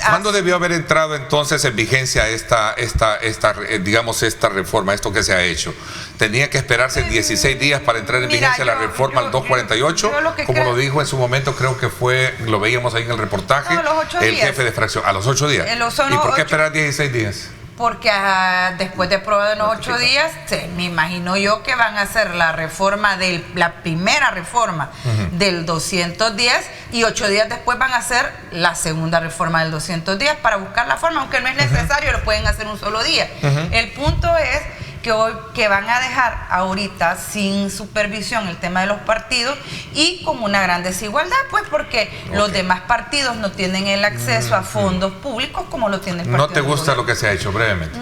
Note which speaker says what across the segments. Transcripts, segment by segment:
Speaker 1: ¿Cuándo debió haber entrado entonces en vigencia digamos, esta reforma, esto que se ha hecho? ¿Tenía que esperarse 16 días para entrar en vigencia la reforma al 248? Como lo dijo en su momento, creo que fue, lo veíamos ahí en el reportaje, el jefe de fracción, a los 8 días. ¿Y por qué esperar 16 días?
Speaker 2: Porque después de aprobar en los 8 días, me imagino yo que van a hacer la reforma, la primera reforma del 210 y 8 días después van a hacer la segunda reforma del 210 para buscar la forma, aunque no es necesario, lo pueden hacer un solo día. El punto es que van a dejar ahorita sin supervisión el tema de los partidos y con una gran desigualdad, pues porque los demás partidos no tienen el acceso a fondos públicos como lo tiene el partido.
Speaker 1: ¿No te gusta lo que se ha hecho brevemente?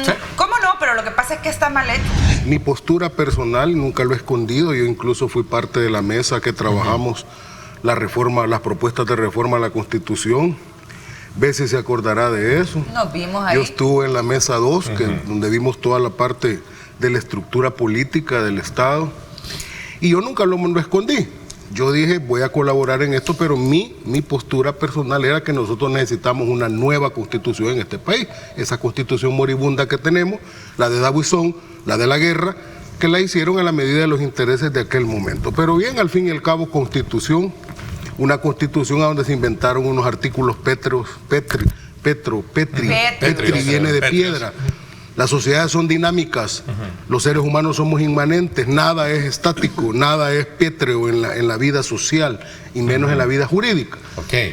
Speaker 2: ¿Sí? ¿Cómo no? Pero lo que pasa es que está mal hecho.
Speaker 3: Mi postura personal nunca lo he escondido, yo incluso fui parte de la mesa que trabajamos las propuestas de reforma a la Constitución. Bessie se acordará de eso.
Speaker 2: Nos vimos ahí.
Speaker 3: Yo estuve en la mesa 2, donde vimos toda la parte de la estructura política del Estado. Y yo nunca lo escondí. Yo dije, voy a colaborar en esto, pero mi postura personal era que nosotros necesitamos una nueva constitución en este país. Esa constitución moribunda que tenemos, la de Dabuizón, la de la guerra, que la hicieron a la medida de los intereses de aquel momento. Pero bien, al fin y al cabo, constitución. Una constitución a donde se inventaron unos artículos Petri viene de piedra. Las sociedades son dinámicas, los seres humanos somos inmanentes, nada es estático, nada es pétreo en la vida social y menos en la vida jurídica.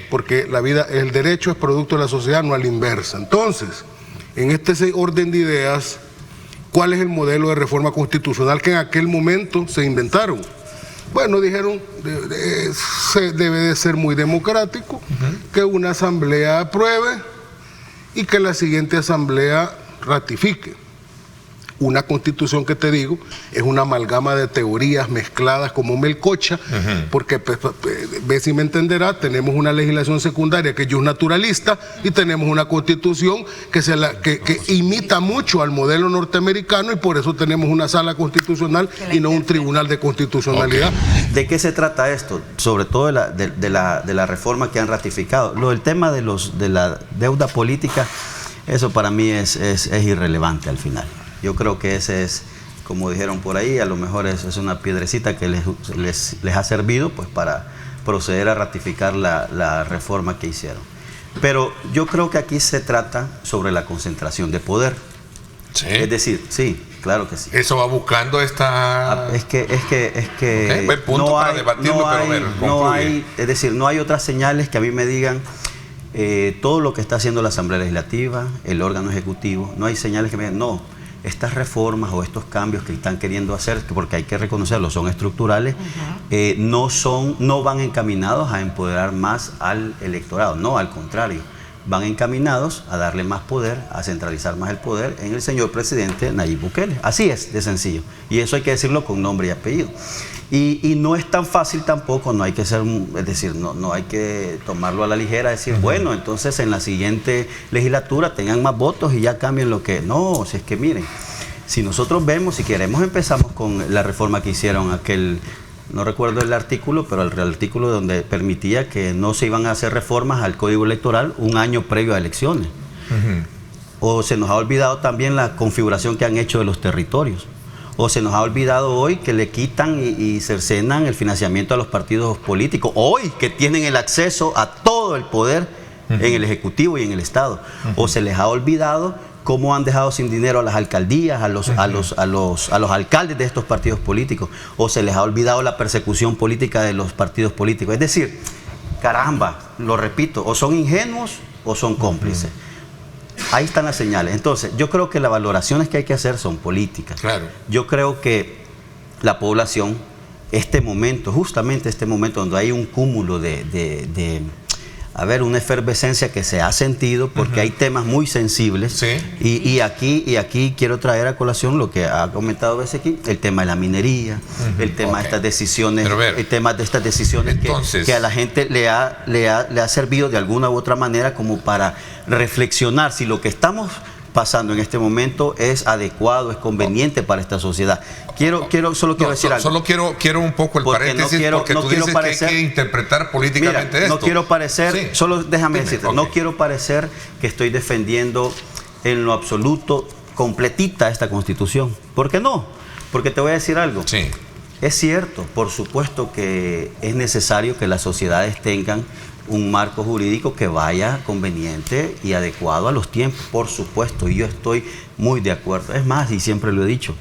Speaker 3: Porque el derecho es producto de la sociedad, no a la inversa. Entonces, en este orden de ideas, ¿cuál es el modelo de reforma constitucional que en aquel momento se inventaron? Bueno, dijeron, debe de ser muy democrático, que una asamblea apruebe y que la siguiente asamblea ratifique. Una constitución que te digo es una amalgama de teorías mezcladas como melcocha, porque Bessie me entenderá, tenemos una legislación secundaria que es naturalista y tenemos una constitución que imita mucho al modelo norteamericano y por eso tenemos una sala constitucional y no un tribunal de constitucionalidad.
Speaker 4: ¿De qué se trata esto? Sobre todo de la reforma que han ratificado. El tema de la deuda política, eso para mí es irrelevante al final. Yo creo que ese es, como dijeron por ahí, a lo mejor es una piedrecita que les ha servido pues para proceder a ratificar la reforma que hicieron. Pero yo creo que aquí se trata sobre la concentración de poder.
Speaker 1: ¿Sí?
Speaker 4: Es decir, sí, claro que sí.
Speaker 1: Eso va buscando esta...
Speaker 4: Es que
Speaker 1: buen punto para debatirlo,
Speaker 4: es decir, no hay otras señales que a mí me digan todo lo que está haciendo la Asamblea Legislativa, el órgano ejecutivo, no hay señales que me digan, no, estas reformas o estos cambios que están queriendo hacer, porque hay que reconocerlo, son estructurales, no van encaminados a empoderar más al electorado, no, al contrario, van encaminados a darle más poder, a centralizar más el poder en el señor presidente Nayib Bukele. Así es, de sencillo. Y eso hay que decirlo con nombre y apellido. Y no es tan fácil tampoco, no hay que ser, es decir, no hay que tomarlo a la ligera, decir, bueno, entonces en la siguiente legislatura tengan más votos y ya cambien lo que... No, si es que miren, si nosotros vemos, si queremos, empezamos con la reforma que hicieron no recuerdo el artículo, pero el artículo donde permitía que no se iban a hacer reformas al Código Electoral un año previo a elecciones. O se nos ha olvidado también la configuración que han hecho de los territorios. O se nos ha olvidado hoy que le quitan y cercenan el financiamiento a los partidos políticos. Hoy que tienen el acceso a todo el poder en el Ejecutivo y en el Estado. O se les ha olvidado cómo han dejado sin dinero a las alcaldías, a los alcaldes de estos partidos políticos. O se les ha olvidado la persecución política de los partidos políticos. Es decir, caramba, lo repito, o son ingenuos o son cómplices. Ahí están las señales. Entonces, yo creo que las valoraciones que hay que hacer son políticas.
Speaker 1: Claro.
Speaker 4: Yo creo que la población, justamente este momento donde hay un cúmulo una efervescencia que se ha sentido, porque hay temas muy sensibles.
Speaker 1: Sí.
Speaker 4: Y aquí quiero traer a colación lo que ha comentado Bessie aquí, el tema de la minería, el tema de estas decisiones, que a la gente le ha servido de alguna u otra manera como para reflexionar si lo que estamos pasando en este momento es adecuado, es conveniente para esta sociedad. Solo quiero decir algo.
Speaker 1: Solo quiero un poco el paréntesis, porque tú dices que hay que interpretar políticamente esto.
Speaker 4: No quiero parecer,
Speaker 1: Sí.
Speaker 4: solo déjame decirte,
Speaker 1: Ok.
Speaker 4: no quiero parecer que estoy defendiendo en lo absoluto completita esta Constitución. ¿Por qué no? Porque te voy a decir algo.
Speaker 1: Sí.
Speaker 4: Es cierto, por supuesto que es necesario que las sociedades tengan un marco jurídico que vaya conveniente y adecuado a los tiempos, por supuesto, y yo estoy muy de acuerdo. Es más, y siempre lo he dicho,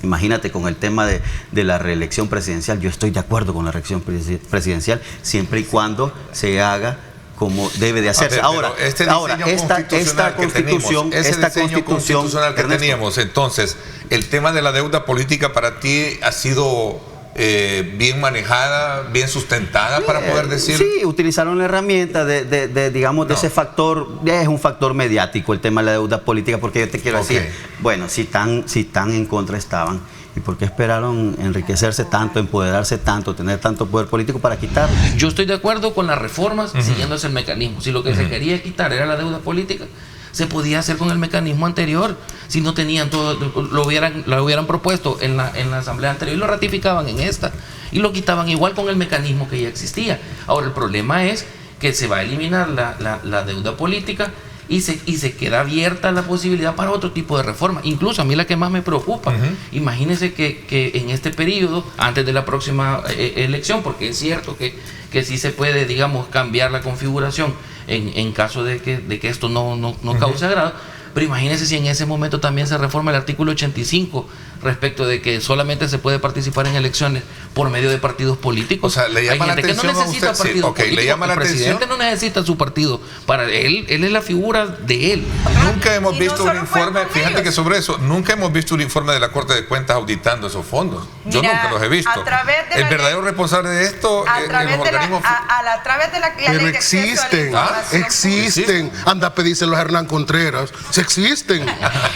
Speaker 4: imagínate con el tema de la reelección presidencial, yo estoy de acuerdo con la reelección presidencial, siempre y cuando se haga como debe de hacerse. Ahora, esta constitución
Speaker 1: que
Speaker 4: Ernesto,
Speaker 1: teníamos, entonces, el tema de la deuda política para ti ha sido bien manejada, bien sustentada, para poder decir.
Speaker 4: Sí, utilizaron la herramienta digamos, de ese factor, es un factor mediático el tema de la deuda política, porque yo te quiero decir, bueno, si tan en contra estaban, ¿y por qué esperaron enriquecerse tanto, empoderarse tanto, tener tanto poder político para quitarlo?
Speaker 5: Yo estoy de acuerdo con las reformas siguiendo ese mecanismo. Si lo que se quería quitar era la deuda política, se podía hacer con el mecanismo anterior. Si no tenían todo, lo hubieran propuesto en la asamblea anterior y lo ratificaban en esta y lo quitaban igual con el mecanismo que ya existía. Ahora el problema es que se va a eliminar la deuda política y se queda abierta la posibilidad para otro tipo de reforma. Incluso a mí la que más me preocupa, imagínense que en este periodo, antes de la próxima elección, porque es cierto que sí se puede, digamos, cambiar la configuración en caso de que esto no cause agrado, pero imagínense si en ese momento también se reforma el artículo 85 respecto de que solamente se puede participar en elecciones por medio de partidos políticos.
Speaker 1: O sea, le llama
Speaker 5: Hay gente
Speaker 1: la atención
Speaker 5: que no necesita partidos políticos.
Speaker 1: le llama la
Speaker 5: el presidente
Speaker 1: atención.
Speaker 5: no necesita su partido. Para él es la figura de él.
Speaker 1: Nunca hemos
Speaker 2: Y
Speaker 1: visto
Speaker 2: no
Speaker 1: un
Speaker 2: solo fue
Speaker 1: informe,
Speaker 2: con
Speaker 1: fíjate
Speaker 2: ellos.
Speaker 1: que sobre eso, nunca hemos visto un informe de la Corte de Cuentas auditando esos fondos. Yo
Speaker 2: Mira,
Speaker 1: nunca los he visto.
Speaker 2: a través de
Speaker 1: El
Speaker 2: la
Speaker 1: verdadero
Speaker 2: ley-
Speaker 1: responsable de esto
Speaker 2: A
Speaker 1: es
Speaker 2: través
Speaker 1: los
Speaker 2: de la
Speaker 1: organismos.
Speaker 2: a través de la
Speaker 3: Pero
Speaker 2: ley de acceso a la
Speaker 3: existen,
Speaker 2: información
Speaker 3: existen. Anda a pedírselo a Hernán Contreras. Se existen.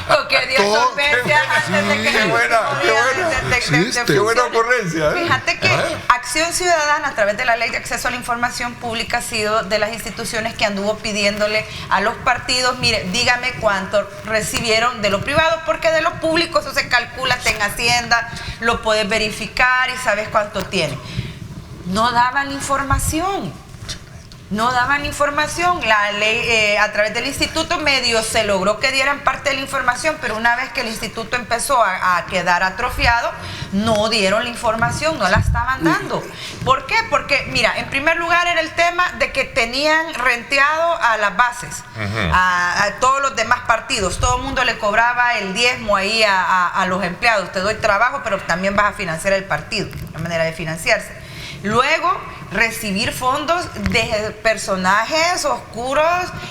Speaker 2: Porque dio
Speaker 3: Todo-
Speaker 2: solvencia antes de que
Speaker 1: qué buena, qué buena.
Speaker 3: Existe.
Speaker 1: Qué buena ocurrencia, ¿eh?
Speaker 2: Fíjate que Acción Ciudadana, a través de la Ley de Acceso a la Información Pública, ha sido de las instituciones que anduvo pidiéndole a los partidos, mire, dígame cuánto recibieron de lo privado, porque de lo público eso se calcula, en Hacienda, lo puedes verificar y sabes cuánto tiene. No daban información. No daban información. La ley, a través del instituto medio se logró que dieran parte de la información, pero una vez que el instituto empezó a quedar atrofiado, no dieron la información, no la estaban dando. ¿Por qué? Porque, mira, en primer lugar era el tema de que tenían renteado a las bases, a todos los demás partidos. Todo el mundo le cobraba el diezmo ahí a los empleados. Te doy trabajo, pero también vas a financiar el partido, la manera de financiarse. Luego, recibir fondos de personajes oscuros,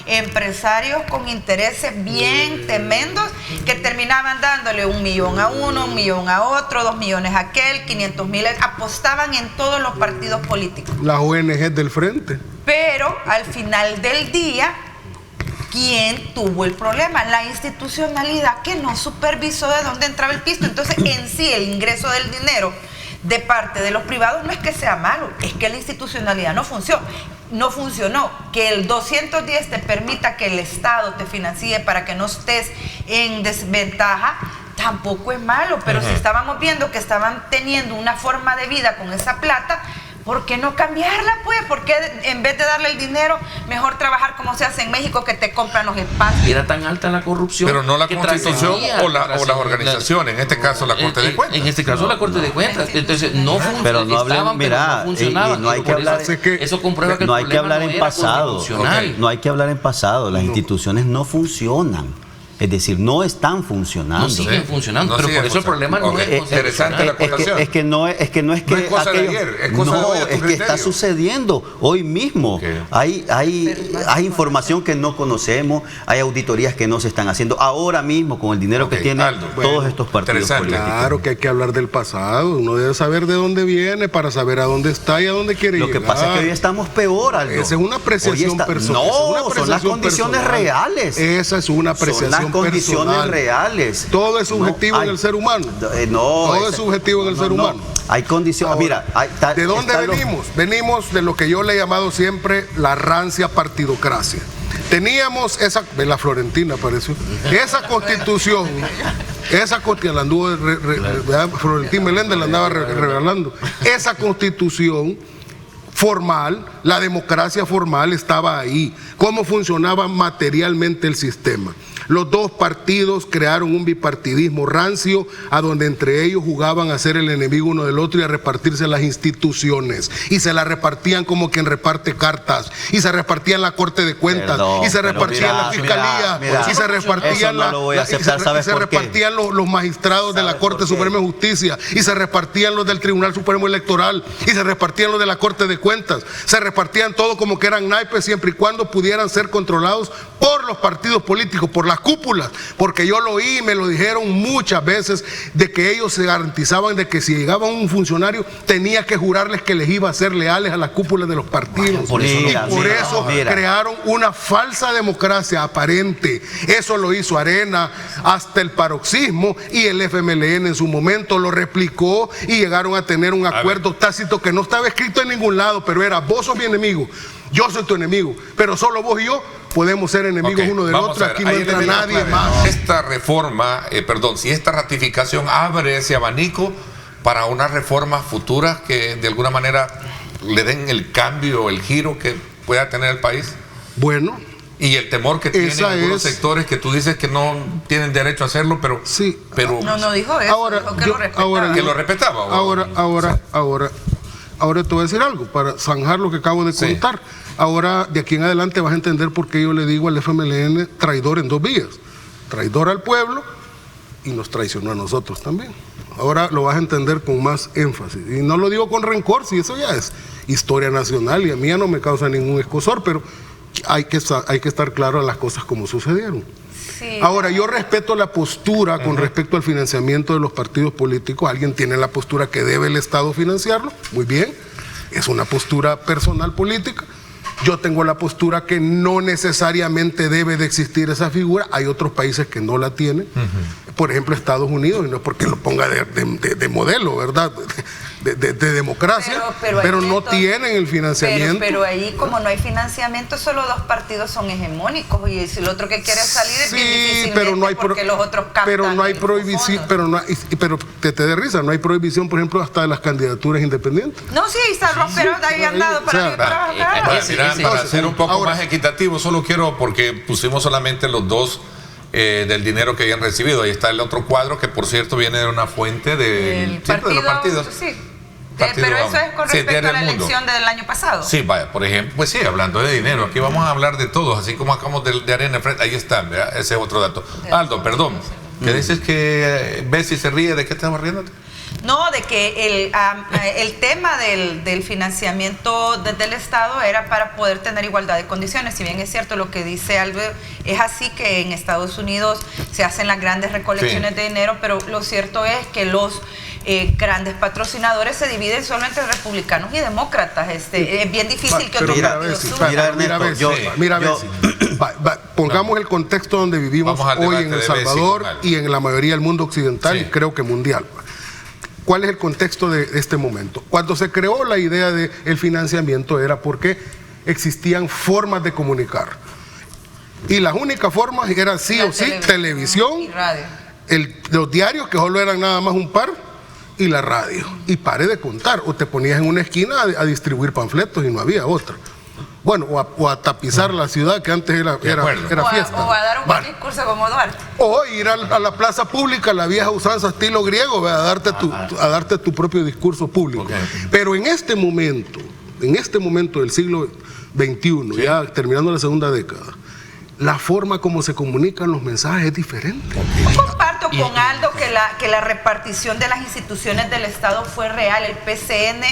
Speaker 2: empresarios con intereses bien tremendos, que terminaban dándole 1 millón a uno, 1 millón a otro, 2 millones a aquel, 500,000, apostaban en todos los partidos políticos.
Speaker 3: Las ONG del frente.
Speaker 2: Pero al final del día, ¿quién tuvo el problema? La institucionalidad que no supervisó de dónde entraba el pisto. Entonces, en sí, el ingreso del dinero de parte de los privados no es que sea malo, es que la institucionalidad no funcionó. Que el 210 te permita que el Estado te financie para que no estés en desventaja, tampoco es malo, pero si estábamos viendo que estaban teniendo una forma de vida con esa plata, ¿por qué no cambiarla, pues? ¿Por qué en vez de darle el dinero, mejor trabajar como se hace en México, que te compran los espacios?
Speaker 5: Era tan alta la corrupción.
Speaker 1: Pero no la
Speaker 5: que
Speaker 1: Constitución
Speaker 5: trascendía,
Speaker 1: o las organizaciones, en este caso la Corte de Cuentas.
Speaker 5: En este caso la Corte de Cuentas. Entonces no funcionaban.
Speaker 4: Pero no hablen, mira,
Speaker 5: no funcionaban.
Speaker 4: y no hay que
Speaker 5: Por eso-
Speaker 4: hablar-
Speaker 5: eso comprueba que
Speaker 4: no
Speaker 5: el
Speaker 4: hay que
Speaker 5: problema
Speaker 4: hablar
Speaker 5: no
Speaker 4: en
Speaker 5: era
Speaker 4: pasado.
Speaker 5: constitucional.
Speaker 4: No hay que hablar en pasado. Las instituciones no funcionan. Es decir, no están funcionando.
Speaker 5: No siguen funcionando,
Speaker 1: No
Speaker 5: pero
Speaker 1: siguen
Speaker 5: por eso el problema no
Speaker 1: funcionando.
Speaker 5: es
Speaker 1: Ok, interesante la acotación.
Speaker 4: Es que no es que
Speaker 1: No es cosa de ayer, es cosa de hoy, a tu
Speaker 4: es que
Speaker 1: criterio.
Speaker 4: está sucediendo hoy mismo.
Speaker 1: Ok.
Speaker 4: Hay información que no conocemos, hay auditorías que no se están haciendo ahora mismo con el dinero
Speaker 1: Ok,
Speaker 4: que tienen
Speaker 1: Aldo,
Speaker 4: todos
Speaker 1: bueno,
Speaker 4: estos partidos
Speaker 1: interesante.
Speaker 4: políticos.
Speaker 3: Claro que hay que hablar del pasado. Uno debe saber de dónde viene para saber a dónde está y a dónde quiere
Speaker 4: Lo
Speaker 3: llegar.
Speaker 4: que pasa es que hoy estamos peor, Aldo.
Speaker 3: Esa es una apreciación personal.
Speaker 4: No, son las condiciones reales.
Speaker 3: Esa es una apreciación
Speaker 4: Son las condiciones
Speaker 3: personal.
Speaker 4: reales.
Speaker 3: Todo es subjetivo
Speaker 4: No,
Speaker 3: en el ser humano.
Speaker 4: Todo
Speaker 3: es subjetivo en el ser humano.
Speaker 4: Hay condiciones.
Speaker 3: Ahora,
Speaker 4: Mira,
Speaker 3: ¿de dónde venimos? Venimos de lo que yo le he llamado siempre la rancia partidocracia. Teníamos la Florentina apareció, esa constitución, la anduvo, Florentín Meléndez la andaba regalando, esa constitución formal, la democracia formal estaba ahí. ¿Cómo funcionaba materialmente el sistema? Los dos partidos crearon un bipartidismo rancio, a donde entre ellos jugaban a ser el enemigo uno del otro y a repartirse las instituciones. Y se las repartían como quien reparte cartas. Y se repartían la Corte de Cuentas. Y se repartían la Fiscalía. Y se repartían los magistrados de la Corte Suprema de Justicia. Y se repartían los del Tribunal Supremo Electoral. Y se repartían los de la Corte de Cuentas. Se repartían todo como que eran naipes, siempre y cuando pudieran ser controlados por los partidos políticos, por las cúpulas, porque yo lo oí y me lo dijeron muchas veces, de que ellos se garantizaban de que si llegaba un funcionario tenía que jurarles que les iba a ser leales a las cúpulas de los partidos. Por eso crearon una falsa democracia aparente. Eso lo hizo Arena hasta el paroxismo, y el FMLN en su momento lo replicó, y llegaron a tener un acuerdo tácito que no estaba escrito en ningún lado, pero era: vos sos mi enemigo, yo soy tu enemigo, pero solo vos y yo podemos ser enemigos uno del otro. Aquí no entra nadie más.
Speaker 1: Esta reforma, si esta ratificación abre ese abanico para unas reformas futuras que de alguna manera le den el cambio, el giro que pueda tener el país.
Speaker 3: Bueno.
Speaker 1: Y el temor que tienen algunos sectores que tú dices que no tienen derecho a hacerlo, pero...
Speaker 3: Sí.
Speaker 1: Pero
Speaker 2: no dijo eso, dijo que lo respetaba.
Speaker 1: Que lo respetaba.
Speaker 3: Ahora te voy a decir algo para zanjar lo que acabo de contar. Ahora, de aquí en adelante vas a entender por qué yo le digo al FMLN traidor en dos vías. Traidor al pueblo y nos traicionó a nosotros también. Ahora lo vas a entender con más énfasis. Y no lo digo con rencor, si eso ya es historia nacional y a mí ya no me causa ningún escozor, pero hay que estar claro a las cosas como sucedieron. Sí. Ahora, yo respeto la postura con respecto al financiamiento de los partidos políticos. Alguien tiene la postura que debe el Estado financiarlo, muy bien, es una postura personal política. Yo tengo la postura que no necesariamente debe de existir esa figura. Hay otros países que no la tienen, por ejemplo Estados Unidos, y no es porque lo ponga de modelo, ¿verdad?, de democracia, pero no tienen el financiamiento.
Speaker 2: Pero ahí, como no hay financiamiento, solo dos partidos son hegemónicos, y si el otro que quiere salir es bien difícilmente,
Speaker 3: pero no hay
Speaker 2: porque los otros captan.
Speaker 3: Pero no hay prohibición, pero te de risa, no hay prohibición, por ejemplo, hasta de las candidaturas independientes.
Speaker 2: No, sí, pero ahí han dado para
Speaker 1: para ser un poco más equitativo, solo quiero, porque pusimos solamente los dos del dinero que habían recibido. Ahí está el otro cuadro, que por cierto viene de una fuente de los partidos.
Speaker 2: Sí. Pero eso es con respecto a la elección del año pasado.
Speaker 1: Sí, vaya, por ejemplo, pues sí, hablando de dinero, aquí vamos a hablar de todos, así como acabamos de Arena, ahí está, ¿verdad? Ese es otro dato. Aldo, perdón, ¿qué dices que ves y se ríe? ¿De qué estamos riéndote?
Speaker 2: No, de que el tema del financiamiento desde el Estado era para poder tener igualdad de condiciones. Si bien es cierto lo que dice Aldo, es así que en Estados Unidos se hacen las grandes recolecciones de dinero, pero lo cierto es que los grandes patrocinadores se dividen solo entre republicanos y demócratas. Es bien difícil que otros partidos suban.
Speaker 3: Pongamos el contexto donde vivimos hoy en El Salvador y en la mayoría del mundo occidental, y creo que mundial. ¿Cuál es el contexto de este momento? Cuando se creó la idea del financiamiento era porque existían formas de comunicar. Y las únicas formas eran sí o sí televisión, y radio. Los diarios, que solo eran nada más un par, y la radio. Y pare de contar. O te ponías en una esquina a distribuir panfletos y no había otra. Bueno, o a tapizar la ciudad, que antes era fiesta.
Speaker 2: O a dar un buen discurso como Duarte.
Speaker 3: O ir a la plaza pública, la vieja usanza estilo griego, a darte tu propio discurso público. Pero en este momento del siglo XXI, ya terminando la segunda década, la forma como se comunican los mensajes es diferente.
Speaker 2: Yo comparto con Aldo que la repartición de las instituciones del Estado fue real. El PCN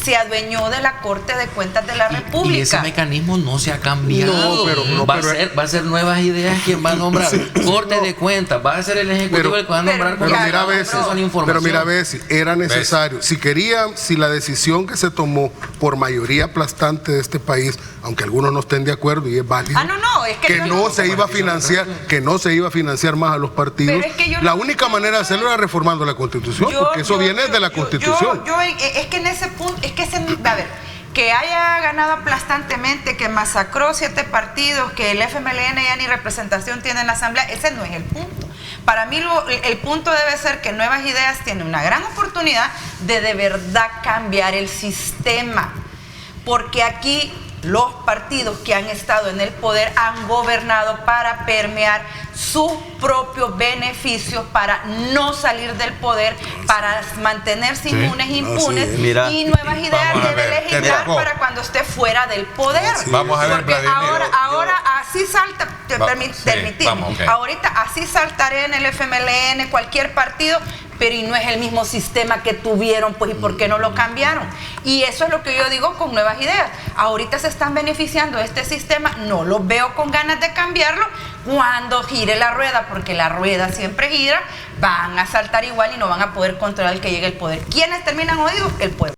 Speaker 2: se adueñó de la Corte de Cuentas de la República.
Speaker 5: Y ese mecanismo no se ha cambiado. Va a ser nuevas ideas quien va a nombrar. Corte de Cuentas, va a ser el Ejecutivo el que va a nombrar.
Speaker 3: Pero mira, Bessie, era necesario. Si la decisión que se tomó por mayoría aplastante de este país, aunque algunos no estén de acuerdo y es válido,
Speaker 2: es que
Speaker 3: no se iba a financiar más a los partidos. La única manera de hacerlo era reformando la Constitución, porque eso viene de la Constitución.
Speaker 2: Es que en ese punto, a ver, que haya ganado aplastantemente, que masacró 7 partidos, que el FMLN ya ni representación tiene en la asamblea, ese no es el punto. Para mí el punto debe ser que Nuevas Ideas tiene una gran oportunidad de verdad cambiar el sistema, porque aquí los partidos que han estado en el poder han gobernado para permear sus propios beneficios, para no salir del poder, para mantenerse impunes, y Nuevas Ideas debe legislar para cuando esté fuera del poder.
Speaker 1: Vamos a ver,
Speaker 2: porque ahora así salta, ahorita así saltaré en el FMLN, cualquier partido, pero y no es el mismo sistema que tuvieron, pues, ¿y por qué no lo cambiaron? Y eso es lo que yo digo con Nuevas Ideas. Ahorita se están beneficiando de este sistema, no lo veo con ganas de cambiarlo. Cuando gire la rueda, porque la rueda siempre gira, van a saltar igual y no van a poder controlar el que llegue el poder. ¿Quiénes terminan jodidos? El pueblo.